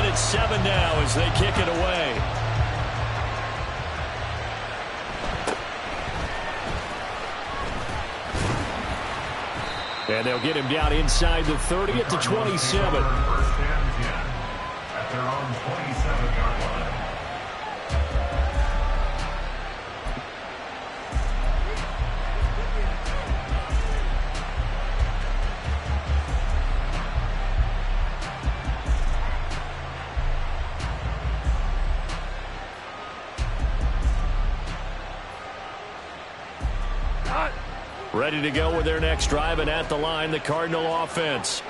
it at 7 now as they kick it away. And they'll get him down inside the 30 at the 27. First and 10 at their own 27-yard line. Ready to go with their next drive, and at the line, the Cardinal offense.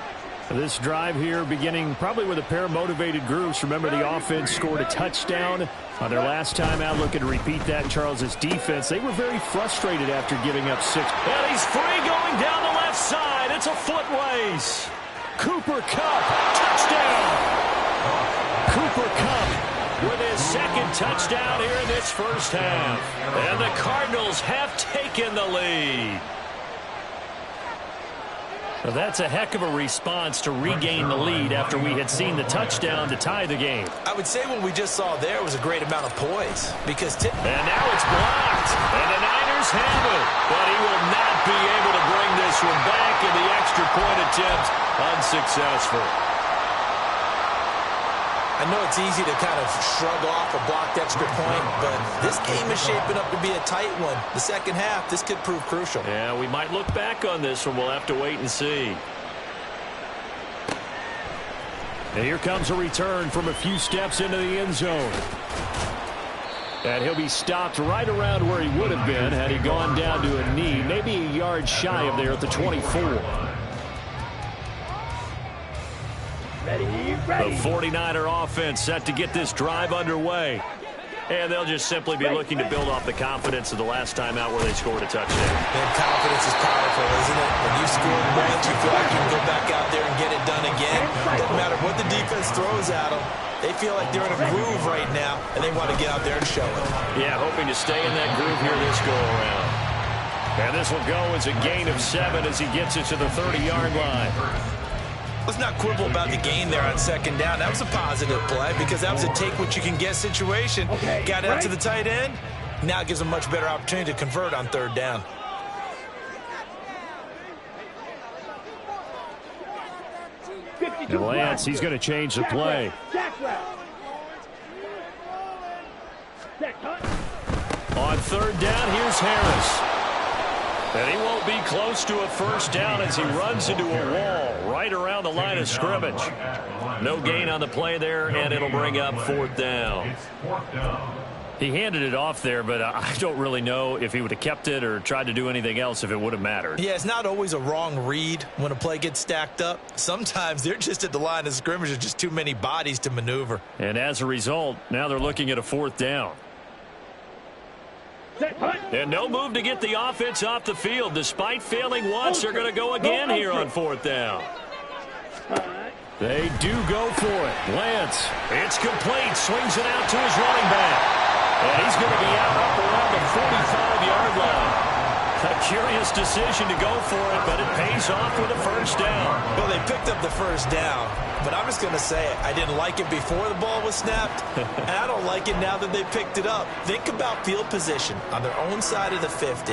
This drive here beginning probably with a pair of motivated groups. Remember, the offense scored a touchdown on their last time out. Looking to repeat that in Charles's defense. They were very frustrated after giving up 6. And he's free going down the left side. It's a foot race. Cooper Kupp, touchdown. Cooper Kupp with his second touchdown here in this first half. And the Cardinals have taken the lead. Well, that's a heck of a response to regain the lead after we had seen the touchdown to tie the game. I would say what we just saw there was a great amount of poise. And now it's blocked. And the Niners have it. But he will not be able to bring this one back, and the extra point attempt unsuccessful. I know it's easy to kind of shrug off a blocked extra point, but this game is shaping up to be a tight one. The second half, this could prove crucial. Yeah, we might look back on this one. We'll have to wait and see. And here comes a return from a few steps into the end zone. And he'll be stopped right around where he would have been had he gone down to a knee, maybe a yard shy of there at the 24. The 49er offense set to get this drive underway. And they'll just simply be looking to build off the confidence of the last time out where they scored a touchdown. And confidence is powerful, isn't it? When you score once, you feel like you can go back out there and get it done again. Doesn't matter what the defense throws at them. They feel like they're in a groove right now, and they want to get out there and show it. Yeah, hoping to stay in that groove here this go-around. And this will go as a gain of 7 as he gets it to the 30-yard line. Let's not quibble about the gain there on second down. That was a positive play because that was a take-what-you-can-get situation. Got out to the tight end. Now it gives a much better opportunity to convert on third down. And Lance, he's going to change the play. On third down, here's Harris. And he won't be close to a first down as he runs into a wall right around the line of scrimmage. No gain on the play there, and it'll bring up fourth down. He handed it off there, but I don't really know if he would have kept it or tried to do anything else if it would have mattered. Yeah, it's not always a wrong read when a play gets stacked up. Sometimes they're just at the line of scrimmage. There's just too many bodies to maneuver. And as a result, now they're looking at a fourth down. And no move to get the offense off the field. Despite failing once, they're going to go again here on fourth down. They do go for it. Lance, it's complete. Swings it out to his running back. And he's going to be out up around the 45-yard line. A curious decision to go for it, but it pays off with a first down. Well, they picked up the first down, but I'm just going to say it. I didn't like it before the ball was snapped, and I don't like it now that they picked it up. Think about field position on their own side of the 50.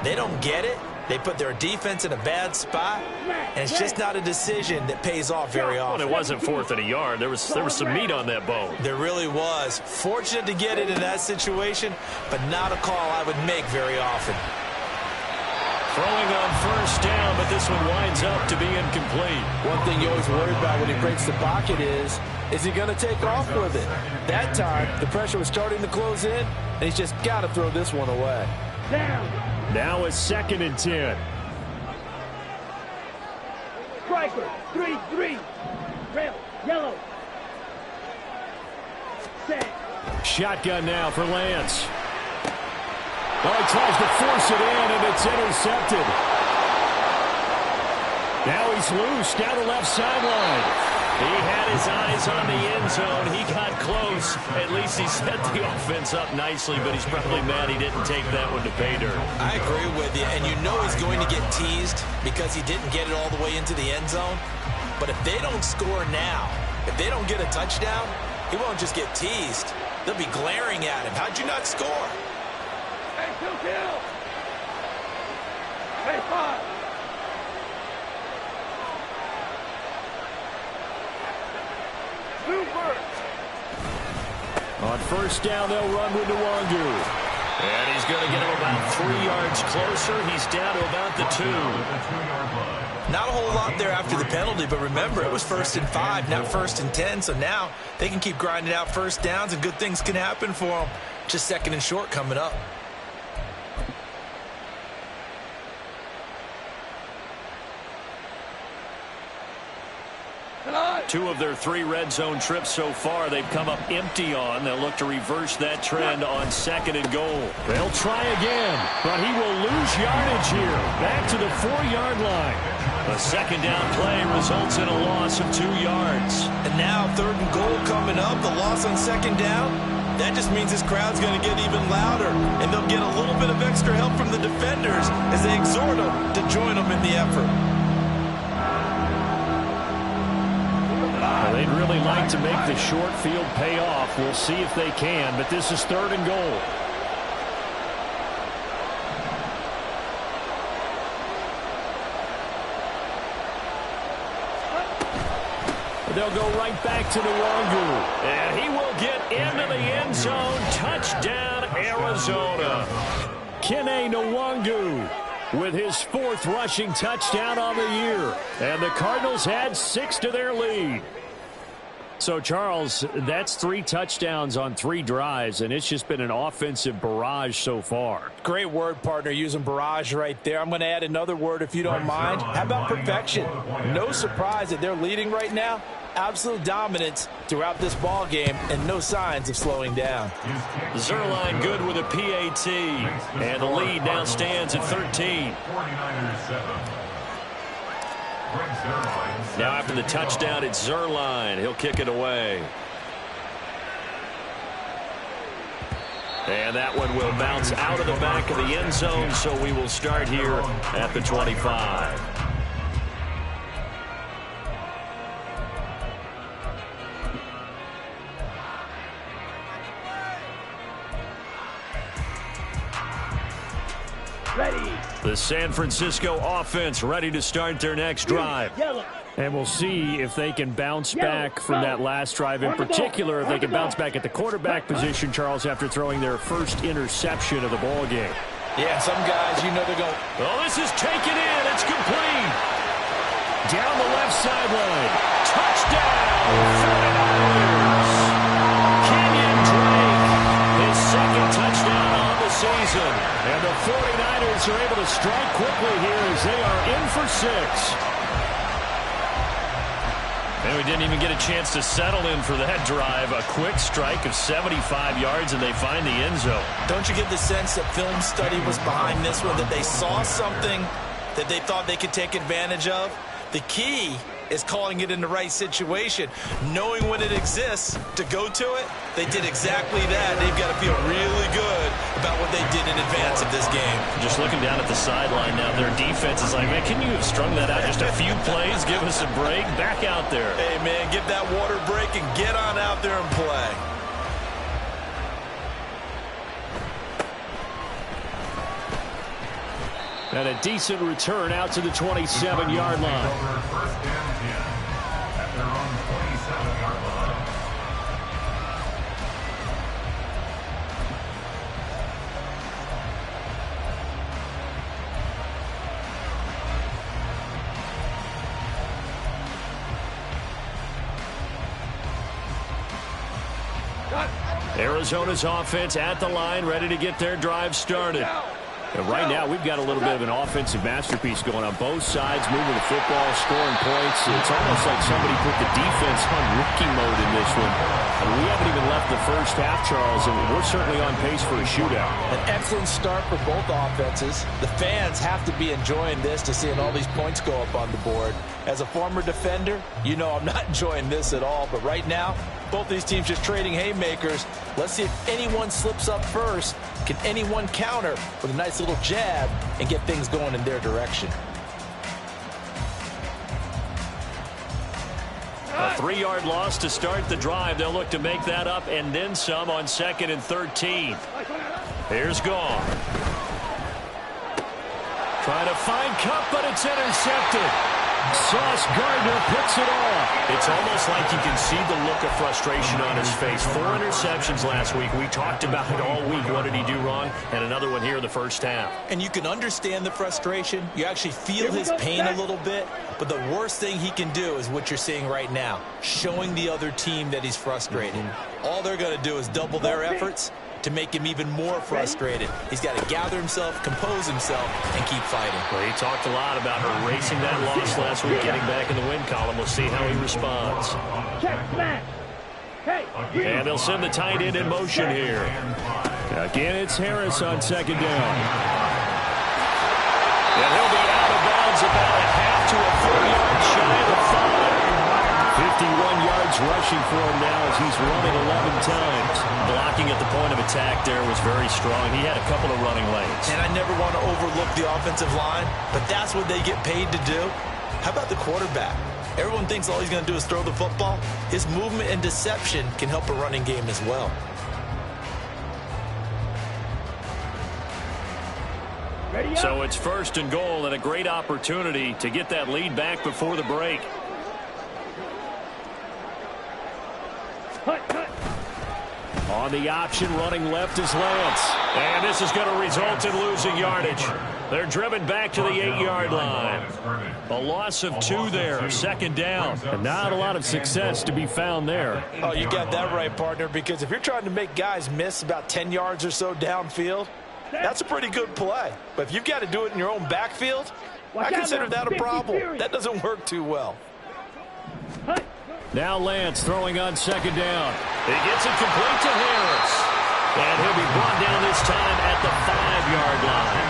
They don't get it. They put their defense in a bad spot, and it's just not a decision that pays off very often. Well, it wasn't fourth and a yard. There was some meat on that bone. There really was. Fortunate to get it in that situation, but not a call I would make very often. Throwing on first down, but this one winds up to be incomplete. One thing you always worry about when he breaks the pocket is he going to take off with it? That time, the pressure was starting to close in, and he's just got to throw this one away. Now it's 2nd and 10. Striker, 3-3. Trail, yellow. Set. Shotgun now for Lance. Oh, he tries to force it in, and it's intercepted. Now he's loose down the left sideline. He had his eyes on the end zone. He got close. At least he set the offense up nicely, but he's probably mad he didn't take that one to pay dirt. I agree with you, and you know he's going to get teased because he didn't get it all the way into the end zone. But if they don't score now, If they don't get a touchdown, he won't just get teased. They'll be glaring at him. How'd you not score? Hey, kill. Hey, 5. On first down, they'll run with Nwangu. And he's going to get him about 3 yards closer. He's down to about the 2. Not a whole lot there after the penalty, but remember, it was 1st and 5, not 1st and 10. So now they can keep grinding out first downs, and good things can happen for them. Just 2nd and short coming up. Two of their 3 red zone trips so far they've come up empty on. They'll look to reverse that trend on 2nd and goal. They'll try again, but he will lose yardage here. Back to the 4-yard line. The 2nd down play results in a loss of 2 yards. And now 3rd and goal coming up. The loss on 2nd down. That just means this crowd's going to get even louder. And they'll get a little bit of extra help from the defenders as they exhort them to join them in the effort. They'd really like to make the short field pay off. We'll see if they can, but this is 3rd and goal. They'll go right back to Nwangu, and he will get into the end zone. Touchdown, Arizona. Kene Nwangu with his 4th rushing touchdown on the year. And the Cardinals add 6 to their lead. So, Charles, that's 3 touchdowns on 3 drives, and it's just been an offensive barrage so far. Great word, partner, using barrage right there. I'm going to add another word if you don't mind. How about perfection? No surprise that they're leading right now. Absolute dominance throughout this ball game and no signs of slowing down. Zerline good with a PAT, and the lead now stands at 13. Now after the touchdown, it's Zerline. He'll kick it away. And that one will bounce out of the back of the end zone, so we will start here at the 25. Ready. The San Francisco offense ready to start their next drive. And we'll see if they can bounce back from that last drive. In particular, if they can bounce back at the quarterback position, Charles, after throwing their first interception of the ball game. Yeah, some guys, you know they're going. Well, this is taken in. It's complete. Down the left sideline. Touchdown, 49ers. Kenyon Drake, his 2nd touchdown on the season. And the 49ers are able to strike quickly here as they are in for 6. And we didn't even get a chance to settle in for that drive. A quick strike of 75 yards, and they find the end zone. Don't you get the sense that film study was behind this one, that they saw something that they thought they could take advantage of? The key is calling it in the right situation, knowing when it exists to go to it. They did exactly that. They've got to feel really good about what they did in advance of this game. Just looking down at the sideline now, their defense is like, man, can you have strung that out just a few plays? Give us a break. Back out there. Hey, man, give that water break and get on out there and play. And a decent return out to the 27-yard line. First down 10 at their own 27-yard line. Arizona's offense at the line, ready to get their drive started. And right now, we've got a little bit of an offensive masterpiece going on both sides, moving the football, scoring points. It's almost like somebody put the defense on rookie mode in this one. And we haven't even left the first half, Charles, and we're certainly on pace for a shootout. An excellent start for both offenses. The fans have to be enjoying this to seeing all these points go up on the board. As a former defender, you know I'm not enjoying this at all. But right now, both these teams just trading haymakers. Let's see if anyone slips up first. Can anyone counter with a nice little jab and get things going in their direction? A 3-yard loss to start the drive. They'll look to make that up and then some on 2nd and 13. Here's Gong. Trying to find Cup, but it's intercepted. Sauce Gardner picks it off. It's almost like you can see the look of frustration on his face. 4 interceptions last week. We talked about it all week. What did he do wrong? And another one here in the first half. And you can understand the frustration. You actually feel his pain a little bit. But the worst thing he can do is what you're seeing right now, showing the other team that he's frustrated. All they're going to do is double their efforts to make him even more frustrated. He's got to gather himself, compose himself, and keep fighting. Well, he talked a lot about erasing that loss last week, getting back in the win column. We'll see how he responds. And they'll send the tight end in motion here. Again, it's Harris on 2nd down. And he'll be out of bounds about a half to a 4-yard shy of the 5. 51 yards rushing for him now as he's running 11 times. Blocking at the point of attack there was very strong. He had a couple of running lanes. And I never want to overlook the offensive line, but that's what they get paid to do. How about the quarterback? Everyone thinks all he's going to do is throw the football. His movement and deception can help a running game as well. So it's 1st and goal and a great opportunity to get that lead back before the break. On the option, running left is Lance. And this is going to result in losing yardage. They're driven back to the 8-yard line. A loss of 2 there, 2nd down. And not a lot of success to be found there. Oh, you got that right, partner, because if you're trying to make guys miss about 10 yards or so downfield, that's a pretty good play. But if you've got to do it in your own backfield, I consider that a problem. That doesn't work too well. Now Lance throwing on 2nd down. He gets it complete to Harris. And he'll be brought down this time at the 5-yard line.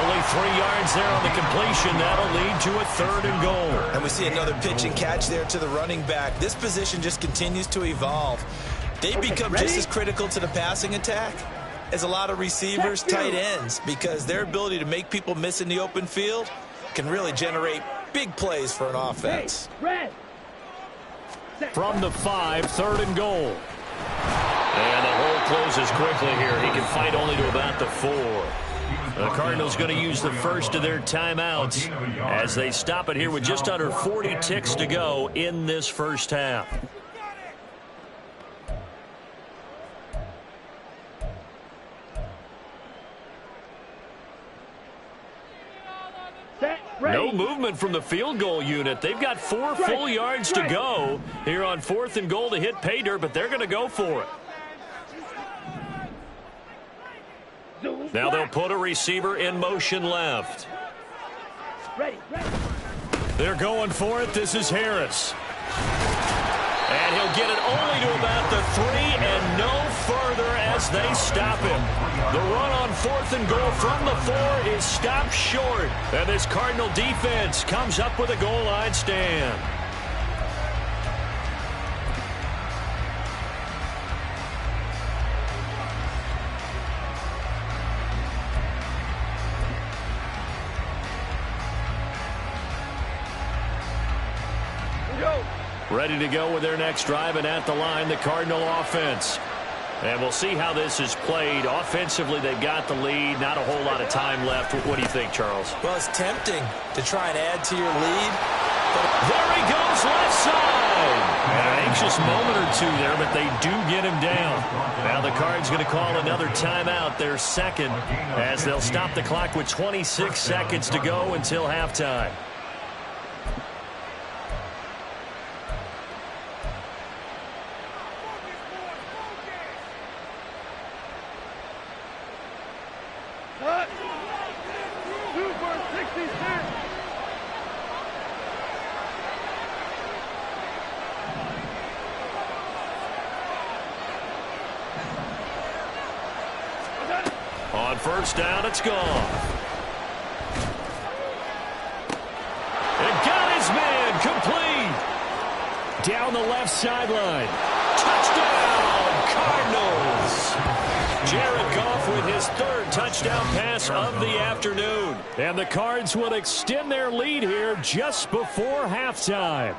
Only 3 yards there on the completion. That'll lead to a 3rd and goal. And we see another pitch and catch there to the running back. This position just continues to evolve. They become just as critical to the passing attack as a lot of receivers, tight ends, because their ability to make people miss in the open field can really generate big plays for an offense. From the 5, 3rd and goal. And the hole closes quickly here. He can fight only to about the 4. The Cardinals going to use the first of their timeouts as they stop it here with just under 40 ticks to go in this first half. No movement from the field goal unit. They've got 4 full yards to go here on 4th and goal to hit pay dirt, but they're going to go for it. Now they'll put a receiver in motion left. They're going for it. This is Harris. And he'll get it only to about the 3 and no further as they stop him. The run on 4th and goal from the 4 is stopped short. And this Cardinal defense comes up with a goal line stand. Ready to go with their next drive, and at the line, the Cardinal offense. And we'll see how this is played. Offensively, they've got the lead. Not a whole lot of time left. What do you think, Charles? Well, it's tempting to try and add to your lead. But there he goes, left side. An anxious moment or two there, but they do get him down. Now the Cards going to call another timeout, their 2nd, as they'll stop the clock with 26 seconds to go until halftime. On 1st down, it's gone. And got his man complete. Down the left sideline. Touchdown, Cardinals. Jared Goff with his 3rd touchdown pass of the afternoon. And the Cards will extend their lead here just before halftime.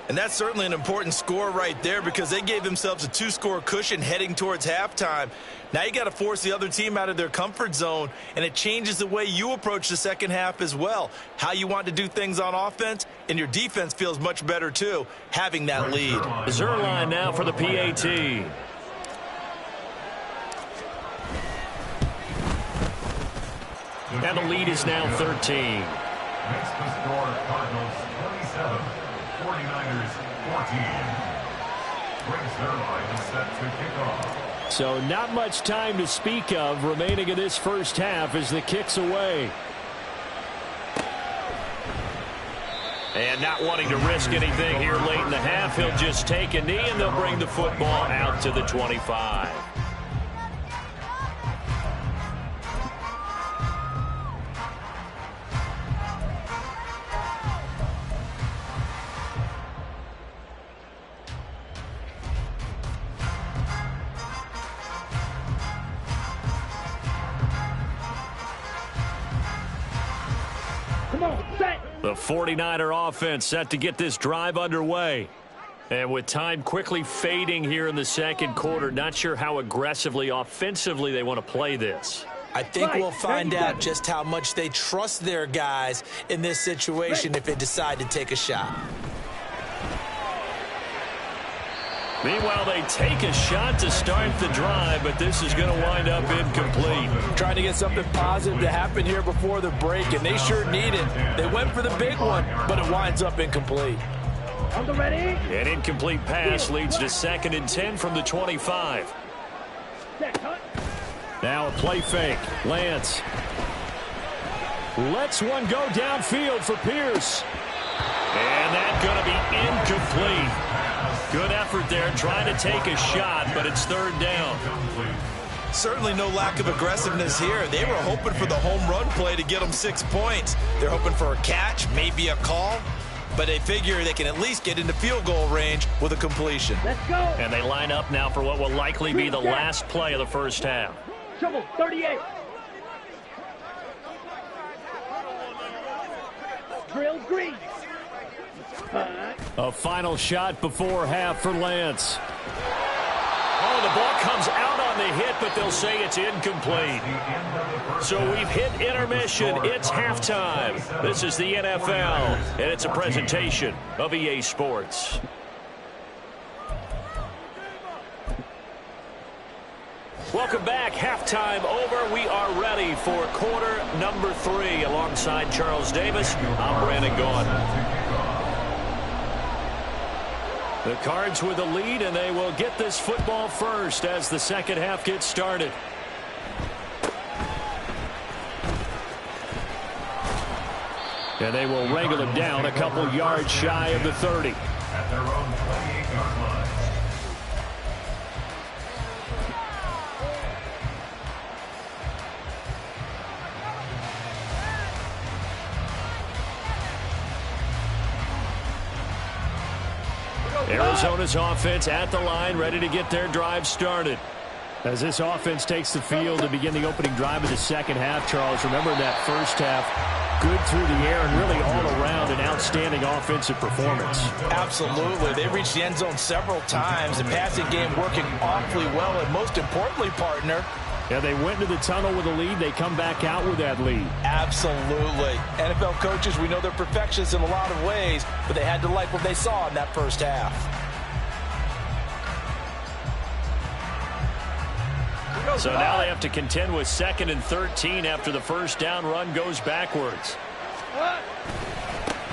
And that's certainly an important score right there because they gave themselves a 2-score cushion heading towards halftime. Now you got to force the other team out of their comfort zone, and it changes the way you approach the second half as well. How you want to do things on offense, and your defense feels much better too, having that lead. Zerline now for the PAT. And the lead is now 13. Makes the score Cardinals 27, 49ers 14. Greg Zerline is set to kick off. So not much time to speak of remaining in this first half as the kick's away. And not wanting to risk anything here late in the half, he'll just take a knee and they'll bring the football out to the 25. The 49er offense set to get this drive underway. And with time quickly fading here in the second quarter, not sure how aggressively, offensively they want to play this. I think we'll find out just how much they trust their guys in this situation if they decide to take a shot. Meanwhile, they take a shot to start the drive, but this is going to wind up incomplete. Trying to get something positive to happen here before the break, and they sure need it. They went for the big one, but it winds up incomplete. On the ready. An incomplete pass leads to 2nd and 10 from the 25. Now a play fake. Lance lets one go downfield for Pierce. And that's going to be incomplete. Good effort there trying to take a shot, but it's 3rd down. Certainly no lack of aggressiveness here. They were hoping for the home run play to get them 6 points. They're hoping for a catch, maybe a call, but they figure they can at least get into field goal range with a completion. Let's go. And they line up now for what will likely be the last play of the first half. Trouble 38. Drill green. A final shot before half for Lance. Oh, the ball comes out on the hit, but they'll say it's incomplete. So we've hit intermission. It's halftime. This is the NFL, and it's a presentation of EA Sports. Welcome back. Halftime over. We are ready for quarter number 3. Alongside Charles Davis, I'm Brandon Gaughan. The Cards with the lead, and they will get this football first as the second half gets started. And they will wrangle him down a couple yards shy of the 30. At their own 28-yard line. Arizona's offense at the line, ready to get their drive started. As this offense takes the field to begin the opening drive of the second half, Charles, remember that first half, good through the air and really all around an outstanding offensive performance. Absolutely. They reached the end zone several times. The passing game working awfully well, and most importantly, partner, yeah, they went into the tunnel with a lead. They come back out with that lead. absolutely. NFL coaches, we know they're perfectionists in a lot of ways, but they had to like what they saw in that first half. So now they have to contend with 2nd and 13 after the first down run goes backwards.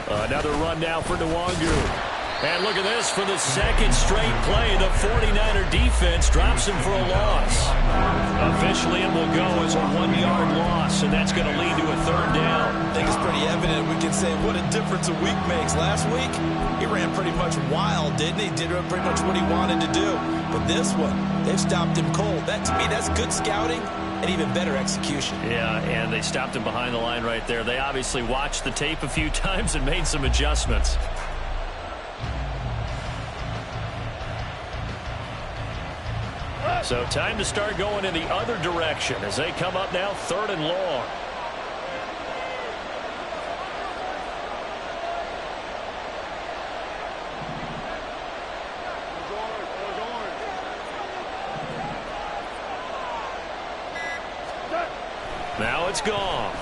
Another run now for Nwangu. And look at this, for the second straight play, the 49er defense drops him for a loss. Officially, it will go as a 1-yard loss, and that's going to lead to a 3rd down. I think it's pretty evident. We can say what a difference a week makes. Last week, he ran pretty much wild, didn't he? Did pretty much what he wanted to do. But this one, they've stopped him cold. That, to me, that's good scouting and even better execution. Yeah, and they stopped him behind the line right there. They obviously watched the tape a few times and made some adjustments. So time to start going in the other direction as they come up now 3rd and long. Now it's gone.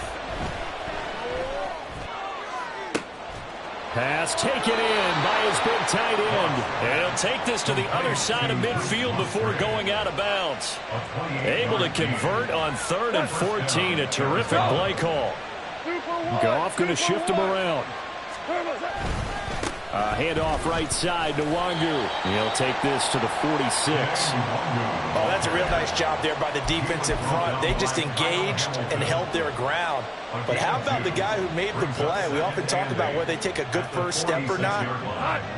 Pass taken in by his big tight end. And he'll take this to the other side of midfield before going out of bounds. Able to convert on 3rd and 14. A terrific play call. Goff going to shift him around. Handoff right side to Wangu. He'll take this to the 46. Oh, that's a real nice job there by the defensive front. They just engaged and held their ground. But how about the guy who made the play? We often talk about whether they take a good first step or not.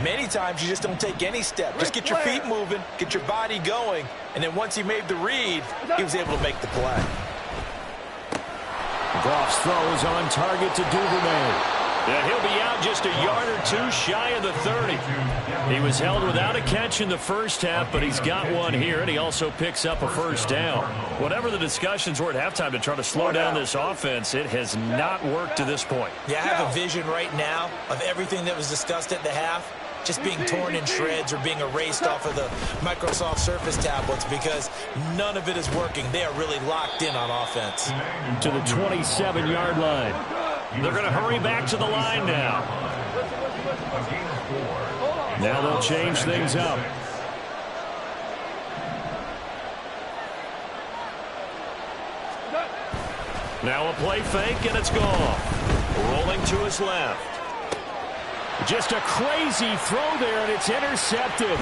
Many times you just don't take any step. Just get your feet moving, get your body going, and then once he made the read, he was able to make the play. Goff's throw is on target to Duvernay. And he'll be out just a yard or two shy of the 30. He was held without a catch in the first half, but he's got one here, and he also picks up a first down. Whatever the discussions were at halftime to try to slow down this offense, it has not worked to this point. Yeah, I have a vision right now of everything that was discussed at the half just being torn in shreds or being erased off of the Microsoft Surface tablets because none of it is working. They are really locked in on offense. To the 27-yard line. They're going to hurry back to the line now. Now they'll change things up. Now a play fake, and it's gone. Rolling to his left. Just a crazy throw there, and it's intercepted.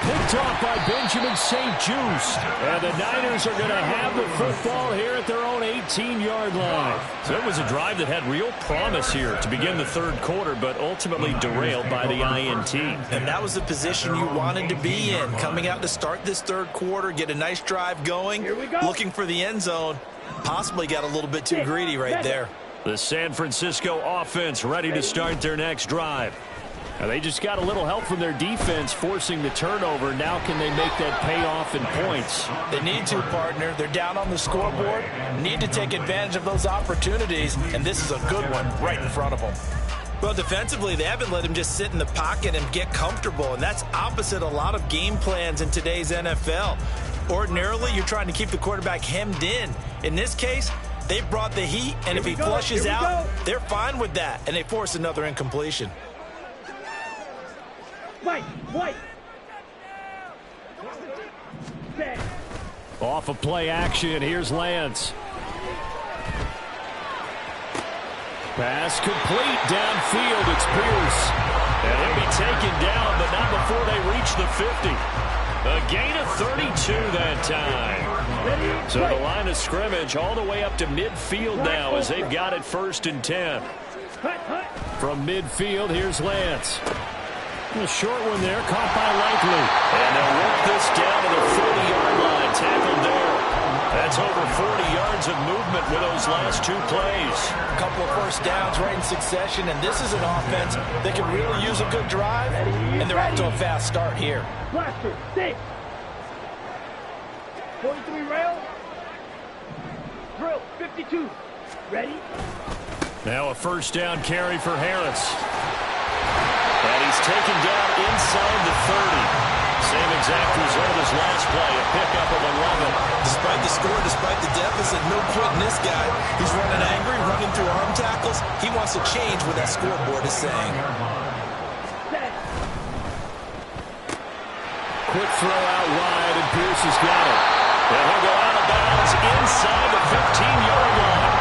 Picked off by Benjamin St-Juste. And the Niners are going to have the football here at their own 18-yard line. So it was a drive that had real promise here to begin the third quarter, but ultimately derailed by the INT. And that was the position you wanted to be in. Coming out to start this third quarter, get a nice drive going, looking for the end zone. Possibly got a little bit too greedy right there. The San Francisco offense ready to start their next drive. Now they just got a little help from their defense forcing the turnover. Now can they make that pay off in points? They need to, partner. They're down on the scoreboard. Need to take advantage of those opportunities, and this is a good one right in front of them. Well, defensively, they haven't let him just sit in the pocket and get comfortable, and that's opposite a lot of game plans in today's NFL. Ordinarily, you're trying to keep the quarterback hemmed in. In this case, they brought the heat, and if he flushes out, they're fine with that, and they force another incompletion. White. Off of play action, here's Lance. Pass complete downfield, it's Pierce. And he'll be taken down, but not before they reach the 50. A gain of 32 that time. So the line of scrimmage all the way up to midfield now as they've got it 1st and 10. From midfield, here's Lance. A short one there, caught by Likely. And they'll work this down to the 40-yard line, tackled there. That's over 40 yards of movement with those last two plays. A couple of first downs right in succession, and this is an offense that can really use a good drive, and they're off to a fast start here. Blaster, 6. 43 rail. Drill, 52. Ready? Now a first down carry for Harris. And he's taken down inside the 30. Same exact result as last play, a pickup of 11. Despite the score, despite the deficit, no quitting this guy. He's running angry, running through arm tackles. He wants to change what that scoreboard is saying. Quick throw out wide, and Pierce has got it. And he'll go out of bounds inside the 15-yard line.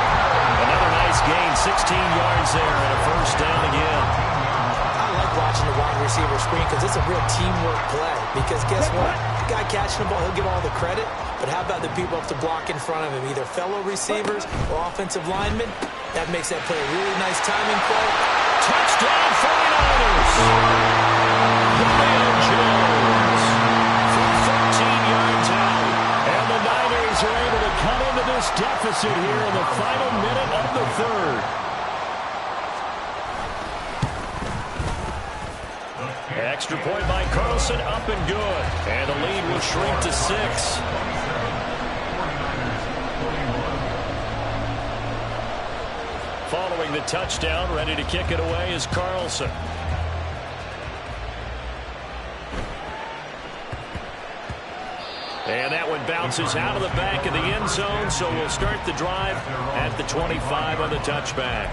Another nice gain, 16 yards there, and a first down again. Watching the wide receiver screen because it's a real teamwork play. Because guess what? The guy catching the ball, he'll get all the credit. But how about the people up to block in front of him, either fellow receivers or offensive linemen? That makes that play a really nice timing play. Touchdown 49ers! Julio Jones from 13 yards out. And the Niners are able to cut into this deficit here in the final minute of the third. Extra point by Carlson, up and good. And the lead will shrink to 6. Following the touchdown, ready to kick it away is Carlson. And that one bounces out of the back of the end zone, so we'll start the drive at the 25 on the touchback.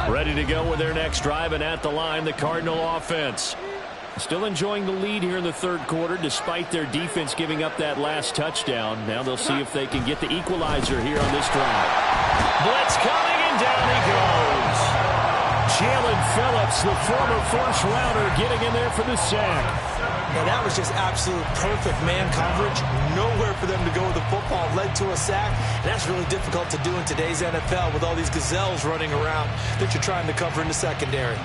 Ready to go with their next drive, and at the line, the Cardinal offense. Still enjoying the lead here in the third quarter, despite their defense giving up that last touchdown. Now they'll see if they can get the equalizer here on this drive. Blitz coming, and down he goes. Jalen Phillips, the former first-rounder, getting in there for the sack. Now that was just absolute perfect man coverage. Nowhere for them to go with the football. Led to a sack. And that's really difficult to do in today's NFL with all these gazelles running around that you're trying to cover in the secondary.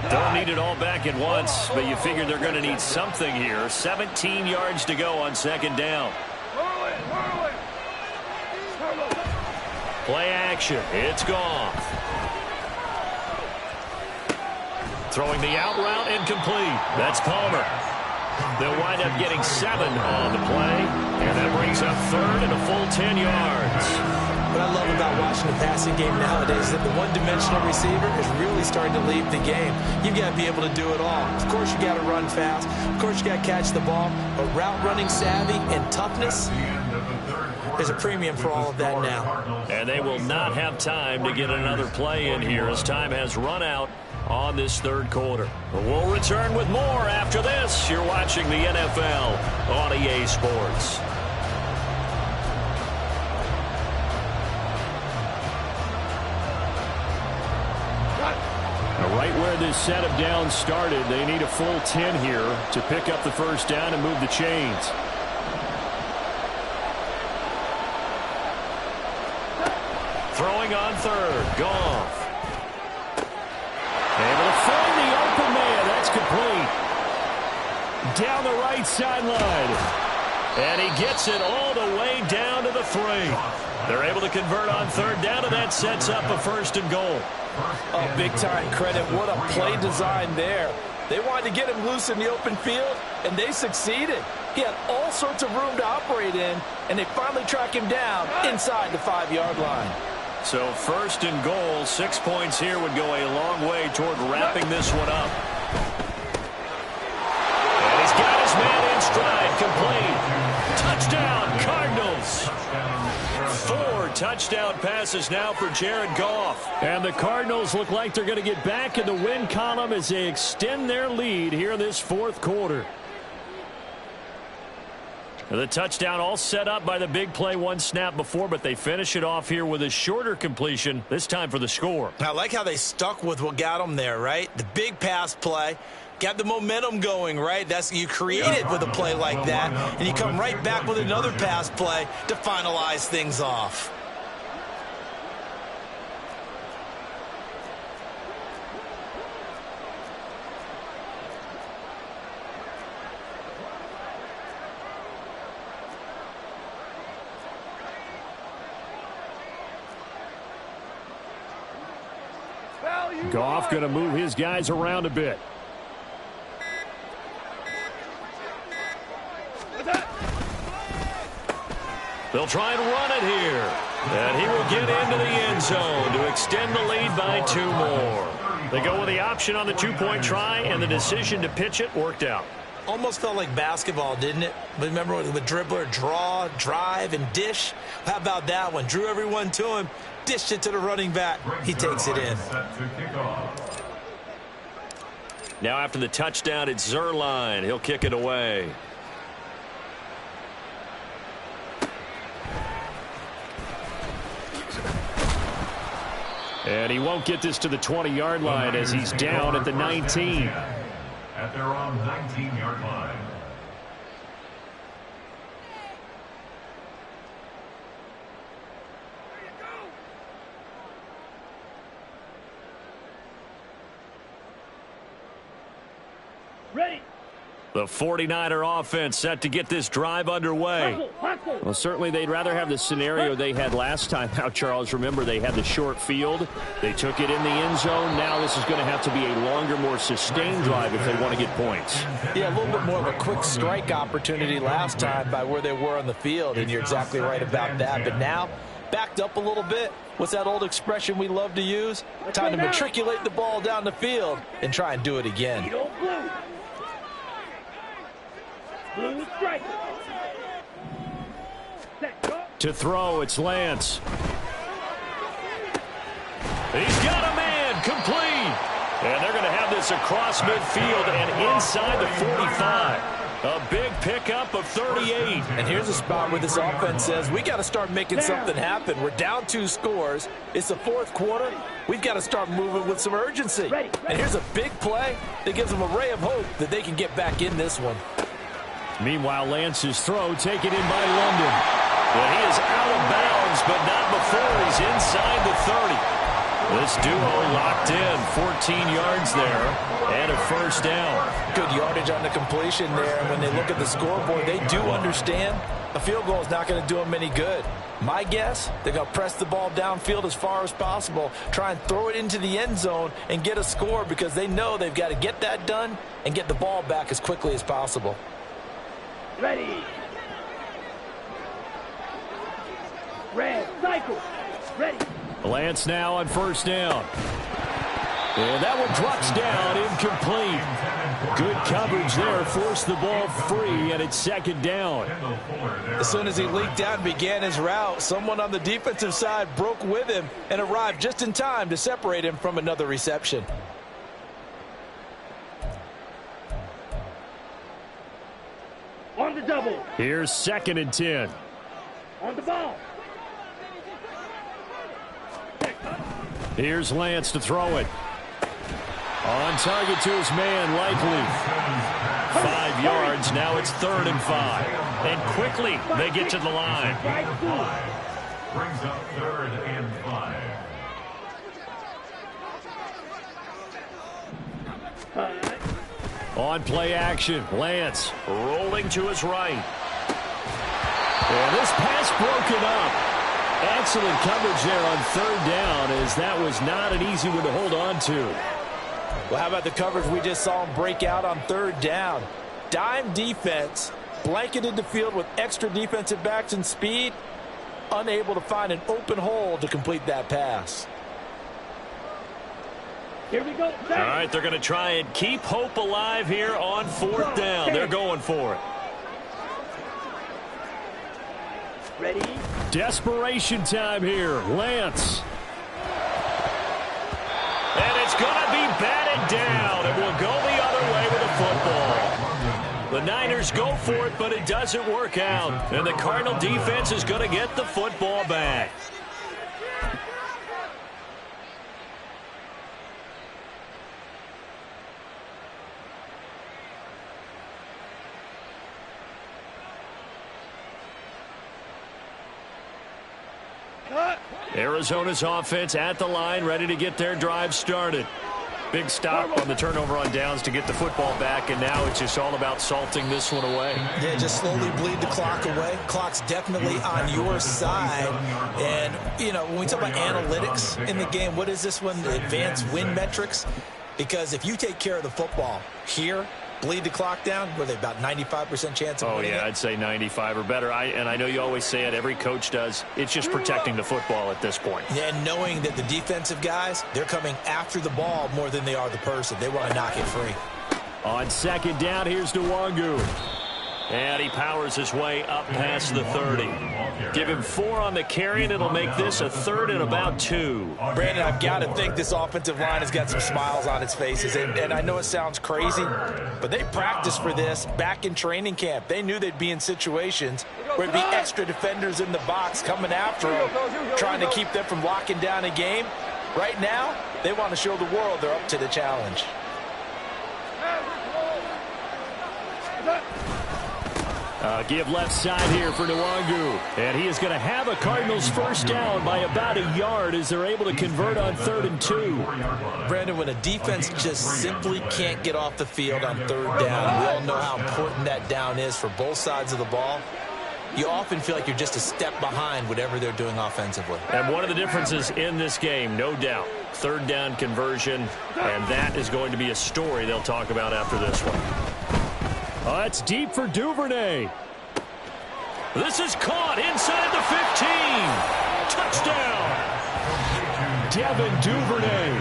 Don't need it all back at once, but you figure they're going to need something here. 17 yards to go on second down. Play action. It's Goff. Throwing the out route, incomplete. That's Palmer. They'll wind up getting 7 on the play, and that brings up third and a full 10 yards. What I love about watching the passing game nowadays is that the one-dimensional receiver is really starting to leave the game. You've got to be able to do it all. Of course, you got to run fast. Of course, you got to catch the ball. But route running savvy and toughness, there's a premium for all of that now. And they will not have time to get another play in here as time has run out on this third quarter. We'll return with more after this. You're watching the NFL on EA Sports. Now, right where this set of downs started, they need a full 10 here to pick up the first down and move the chains. Throwing on third, Goff. Able to find the open man. That's complete. Down the right sideline. And he gets it all the way down to the 3. They're able to convert on third down, and that sets up a first and goal. Oh, big-time credit. What a play design there. They wanted to get him loose in the open field, and they succeeded. He had all sorts of room to operate in, and they finally track him down inside the 5-yard line. So first and goal, 6 points here would go a long way toward wrapping this one up. And he's got his man in stride, complete. Touchdown, Cardinals. 4 touchdown passes now for Jared Goff. And the Cardinals look like they're going to get back in the win column as they extend their lead here in this fourth quarter. The touchdown all set up by the big play one snap before, but they finish it off here with a shorter completion, this time for the score. I like how they stuck with what got them there, right? The big pass play, got the momentum going, right? That's you create it with a play like that, and you come right back with another pass play to finalize things off. Goff going to move his guys around a bit. They'll try and run it here. And he will get into the end zone to extend the lead by 2 more. They go with the option on the 2-point try, and the decision to pitch it worked out. Almost felt like basketball, didn't it? But remember with dribbler, draw, drive, and dish? How about that one? Drew everyone to him, dished it to the running back. He takes it in. Now after the touchdown, it's Zerline. He'll kick it away. And he won't get this to the 20-yard line as he's down at the 19. At their own 19-yard line. Ready. The 49er offense set to get this drive underway. Well, certainly they'd rather have the scenario they had last time out, Charles. Remember, they had the short field. They took it in the end zone. Now this is going to have to be a longer, more sustained drive if they want to get points. Yeah, a little bit more of a quick strike opportunity last time by where they were on the field, and you're exactly right about that. But now, backed up a little bit. What's that old expression we love to use? Time to matriculate the ball down the field and try and do it again. Blue strike. To throw, it's Lance. He's got a man, complete. And they're going to have this across midfield and inside the 45. A big pickup of 38. And here's a spot where this offense says, we got to start making something happen. We're down 2 scores. It's the 4th quarter. We've got to start moving with some urgency. And here's a big play that gives them a ray of hope that they can get back in this one. Meanwhile, Lance's throw taken in by London. Well, he is out of bounds, but not before he's inside the 30. This duo locked in, 14 yards there, and a first down. Good yardage on the completion there, and when they look at the scoreboard, they do understand a field goal is not going to do them any good. My guess, they're going to press the ball downfield as far as possible, try and throw it into the end zone and get a score because they know they've got to get that done and get the ball back as quickly as possible. Ready. Red cycle. Ready. Lance now on first down. And that one drops down, incomplete. Good coverage there, forced the ball free, and it's second down. As soon as he leaked out and began his route, someone on the defensive side broke with him and arrived just in time to separate him from another reception. On the double. Here's 2nd and 10. On the ball. Here's Lance to throw it. On target to his man, Likely. 5 yards, now it's 3rd and 5. And quickly, they get to the line. Brings up 3rd and 5. On play action, Lance rolling to his right. And this pass broken up. Excellent coverage there on 3rd down, as that was not an easy one to hold on to. Well, how about the coverage we just saw him break out on 3rd down? Dime defense, blanketed the field with extra defensive backs and speed, unable to find an open hole to complete that pass. Here we go. All right, they're going to try and keep hope alive here on 4th down. They're going for it. Ready. Desperation time here. Lance. And it's going to be batted down. It will go the other way with the football. The Niners go for it, but it doesn't work out. And the Cardinal defense is going to get the football back. Arizona's offense at the line, ready to get their drive started. Big stop on the turnover on downs to get the football back, and now it's just all about salting this one away. Yeah, just slowly bleed the clock away. Clock's definitely on your side. And, you know, when we talk about analytics in the game, what is this one? Advanced win metrics? Because if you take care of the football here, bleed the clock down, were they about 95% chance of winning it? I'd say 95 or better. And I know you always say it, every coach does. It's just protecting the football at this point. Yeah, and knowing that the defensive guys, they're coming after the ball more than they are the person. They want to knock it free. On 2nd down, here's Nwangu. And he powers his way up past the 30. Give him 4 on the carry, and it'll make this a 3rd and about 2. Brandon, I've got to think this offensive line has got some smiles on its faces. And I know it sounds crazy, but they practiced for this back in training camp. They knew they'd be in situations where it'd be extra defenders in the box coming after them, trying to keep them from locking down a game. Right now, they want to show the world they're up to the challenge. Give left side here for Nwangu. And he is going to have a Cardinals first down by about a yard as they're able to convert on 3rd and 2. Brandon, when a defense just simply can't get off the field on 3rd down, we all know how important that down is for both sides of the ball. You often feel like you're just a step behind whatever they're doing offensively. And one of the differences in this game, no doubt, 3rd down conversion, and that is going to be a story they'll talk about after this one. Oh, that's deep for Duvernay. This is caught inside the 15. Touchdown. Devin Duvernay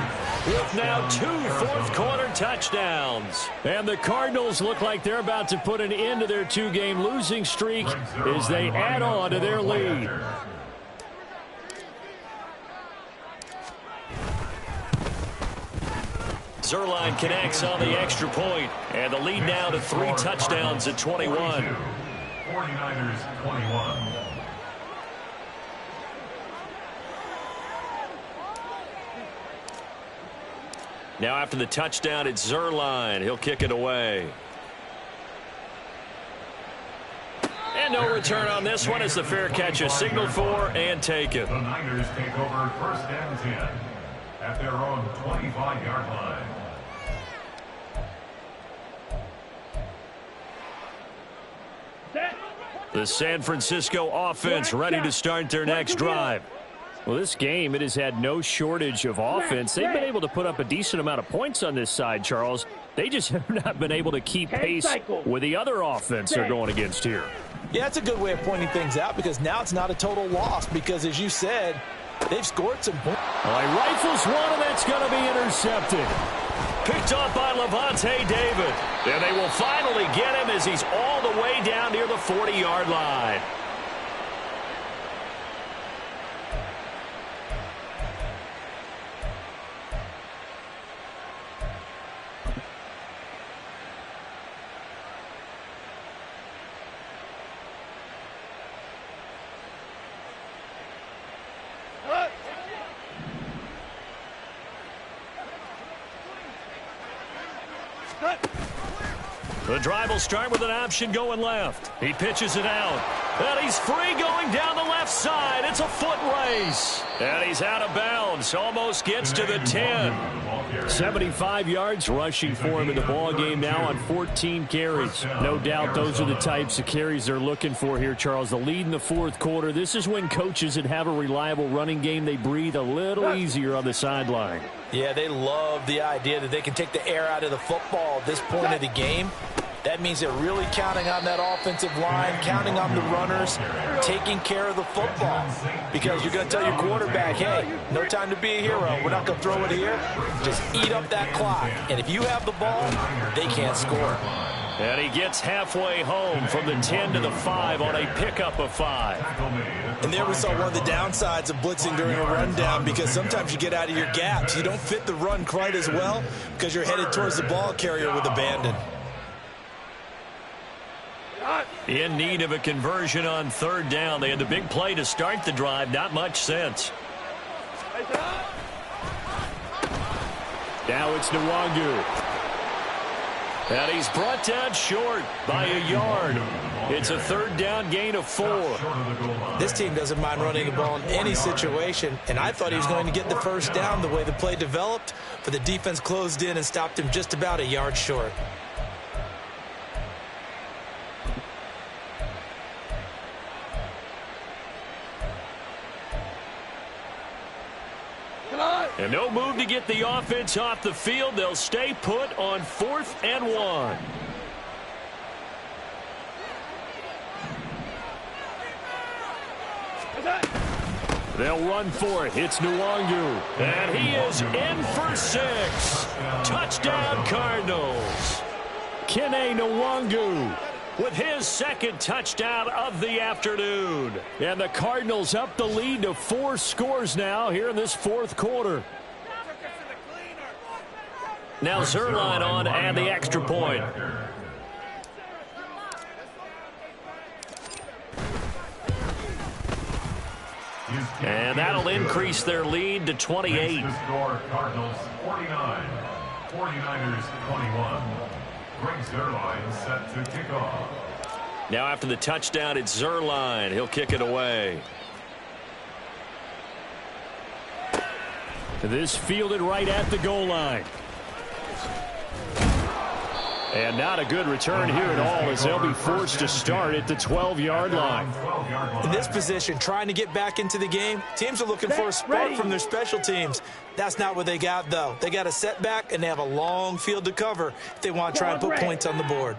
with now 2 fourth-quarter touchdowns. And the Cardinals look like they're about to put an end to their 2-game losing streak as they add on to their lead. Zerline connects on the extra point, and the lead now to 3 touchdowns at 21. 49ers 21. Now after the touchdown, it's Zerline. He'll kick it away. And no return on this one as the fair catch is signaled for and taken. The Niners take over 1st and 10 at their own 25-yard line. The San Francisco offense ready to start their next drive. Well, this game, it has had no shortage of offense. They've been able to put up a decent amount of points on this side, Charles. They just have not been able to keep pace with the other offense they're going against here. Yeah, that's a good way of pointing things out because now it's not a total loss because, as you said, they've scored some points. Well, he rifles one, and that's going to be intercepted. Picked off by Levante David. And they will finally get him as he's all the way down near the 40-yard line. The drive will start with an option going left. He pitches it out. And he's free going down the left side. It's a foot race. And he's out of bounds. Almost gets to the 10. 75 yards rushing for him in the ball game now on 14 carries. No doubt those are the types of carries they're looking for here, Charles. The lead in the 4th quarter. This is when coaches that have a reliable running game, they breathe a little easier on the sideline. Yeah, they love the idea that they can take the air out of the football at this point of the game. That means they're really counting on that offensive line, counting on the runners, taking care of the football. Because you're going to tell your quarterback, hey, no time to be a hero. We're not going to throw it here. Just eat up that clock. And if you have the ball, they can't score. And he gets halfway home from the 10 to the 5 on a pickup of 5. And there we saw one of the downsides of blitzing during a rundown because sometimes you get out of your gaps. You don't fit the run quite as well because you're headed towards the ball carrier with abandon. In need of a conversion on 3rd down. They had the big play to start the drive. Not much sense. Now it's Nwangu. And he's brought down short by a yard. It's a 3rd down gain of 4. This team doesn't mind running the ball in any situation, and I thought he was going to get the first down the way the play developed, but the defense closed in and stopped him just about a yard short. And no move to get the offense off the field. They'll stay put on 4th and 1. They'll run for it. It's Nwangu. And he is in for 6. Touchdown Cardinals. Kene Nwangu with his 2nd touchdown of the afternoon. And the Cardinals up the lead to 4 scores now here in this 4th quarter. Now Zerline on and the extra point. And that'll increase their lead to 28. The score, Cardinals 49, 49ers 21. Greg Zerline set to kick off. Now after the touchdown, it's Zerline. He'll kick it away. This fielded right at the goal line. And not a good return here at all, as they'll be forced to start at the 12-yard line. In this position, trying to get back into the game, teams are looking for a spark from their special teams. That's not what they got, though. They got a setback, and they have a long field to cover if they want to try and put points on the board.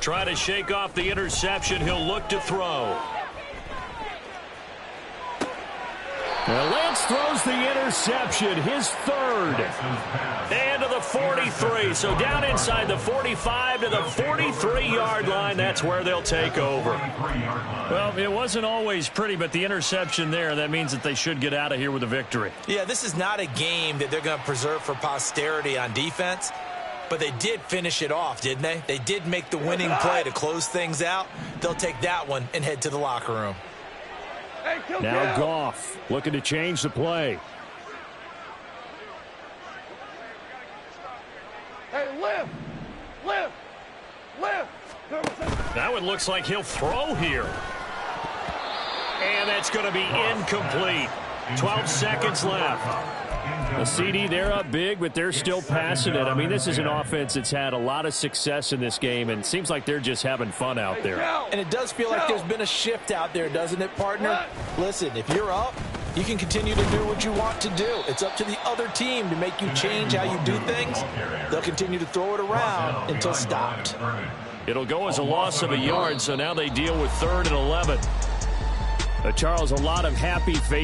Try to shake off the interception. He'll look to throw. Well, Lance throws the interception, his third. And to the 43. So down inside the 45 to the 43-yard line. That's where they'll take over. Well, it wasn't always pretty, but the interception there, that means that they should get out of here with a victory. Yeah, this is not a game that they're going to preserve for posterity on defense. But they did finish it off, didn't they? They did make the winning play to close things out. They'll take that one and head to the locker room. Now Goff looking to change the play. Hey, lift! That one looks like he'll throw here. And that's going to be incomplete. 12 seconds left. The CD, they're up big, but they're still passing it. I mean, this is an offense that's had a lot of success in this game, and it seems like they're just having fun out there. And it does feel like there's been a shift out there, doesn't it, partner? Listen, if you're up, you can continue to do what you want to do. It's up to the other team to make you change how you do things. They'll continue to throw it around until stopped. It'll go as a loss of a yard, so now they deal with 3rd and 11. Charles, a lot of happy faces.